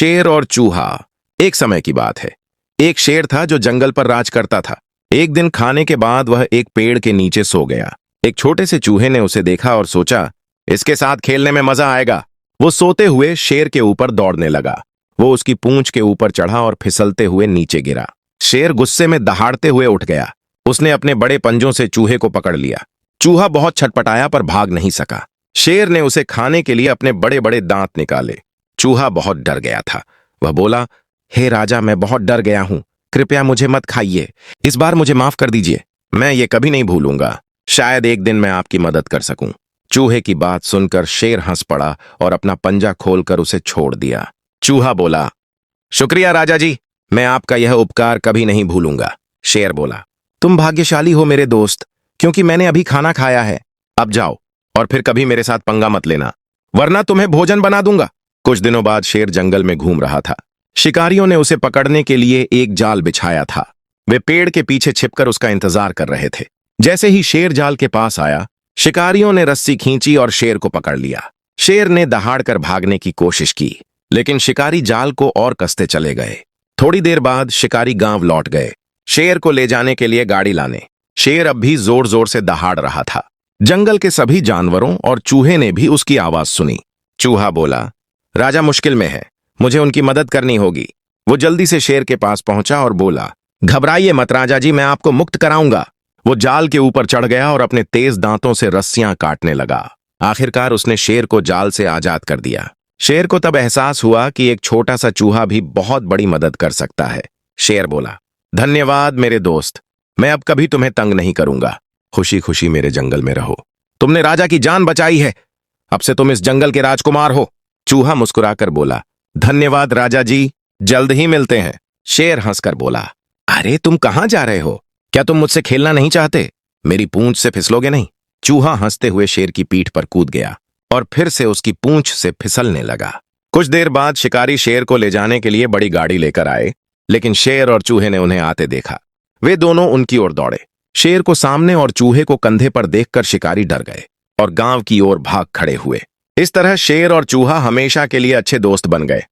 शेर और चूहा। एक समय की बात है। एक शेर था जो जंगल पर राज करता था। एक दिन खाने के बाद वह एक पेड़ के नीचे सो गया। एक छोटे से चूहे ने उसे देखा और सोचा, इसके साथ खेलने में मजा आएगा। वो सोते हुए शेर के ऊपर दौड़ने लगा। वो उसकी पूंछ के ऊपर चढ़ा और फिसलते हुए नीचे गिरा। शेर गुस्से में दहाड़ते हुए उठ गया। उसने अपने बड़े पंजों से चूहे को पकड़ लिया। चूहा बहुत छटपटाया पर भाग नहीं सका। शेर ने उसे खाने के लिए अपने बड़े बड़े दांत निकाले। चूहा बहुत डर गया था। वह बोला, हे राजा, मैं बहुत डर गया हूं। कृपया मुझे मत खाइए। इस बार मुझे माफ कर दीजिए। मैं ये कभी नहीं भूलूंगा। शायद एक दिन मैं आपकी मदद कर सकूं। चूहे की बात सुनकर शेर हंस पड़ा और अपना पंजा खोलकर उसे छोड़ दिया। चूहा बोला, शुक्रिया राजा जी, मैं आपका यह उपकार कभी नहीं भूलूंगा। शेर बोला, तुम भाग्यशाली हो मेरे दोस्त, क्योंकि मैंने अभी खाना खाया है। अब जाओ और फिर कभी मेरे साथ पंगा मत लेना, वरना तुम्हें भोजन बना दूंगा। कुछ दिनों बाद शेर जंगल में घूम रहा था। शिकारियों ने उसे पकड़ने के लिए एक जाल बिछाया था। वे पेड़ के पीछे छिपकर उसका इंतजार कर रहे थे। जैसे ही शेर जाल के पास आया, शिकारियों ने रस्सी खींची और शेर को पकड़ लिया। शेर ने दहाड़कर भागने की कोशिश की, लेकिन शिकारी जाल को और कसते चले गए। थोड़ी देर बाद शिकारी गांव लौट गए, शेर को ले जाने के लिए गाड़ी लाने। शेर अब भी जोर जोर से दहाड़ रहा था। जंगल के सभी जानवरों और चूहे ने भी उसकी आवाज सुनी। चूहा बोला, राजा मुश्किल में है, मुझे उनकी मदद करनी होगी। वो जल्दी से शेर के पास पहुंचा और बोला, घबराइए मत राजा जी, मैं आपको मुक्त कराऊंगा। वो जाल के ऊपर चढ़ गया और अपने तेज दांतों से रस्सियां काटने लगा। आखिरकार उसने शेर को जाल से आजाद कर दिया। शेर को तब एहसास हुआ कि एक छोटा सा चूहा भी बहुत बड़ी मदद कर सकता है। शेर बोला, धन्यवाद मेरे दोस्त, मैं अब कभी तुम्हें तंग नहीं करूंगा। खुशी खुशी मेरे जंगल में रहो। तुमने राजा की जान बचाई है, अब से तुम इस जंगल के राजकुमार हो। चूहा मुस्कुराकर बोला, धन्यवाद राजा जी, जल्द ही मिलते हैं। शेर हंसकर बोला, अरे तुम कहां जा रहे हो? क्या तुम मुझसे खेलना नहीं चाहते? मेरी पूंछ से फिसलोगे नहीं? चूहा हंसते हुए शेर की पीठ पर कूद गया और फिर से उसकी पूंछ से फिसलने लगा। कुछ देर बाद शिकारी शेर को ले जाने के लिए बड़ी गाड़ी लेकर आए, लेकिन शेर और चूहे ने उन्हें आते देखा। वे दोनों उनकी ओर दौड़े। शेर को सामने और चूहे को कंधे पर देखकर शिकारी डर गए और गांव की ओर भाग खड़े हुए। इस तरह शेर और चूहा हमेशा के लिए अच्छे दोस्त बन गए।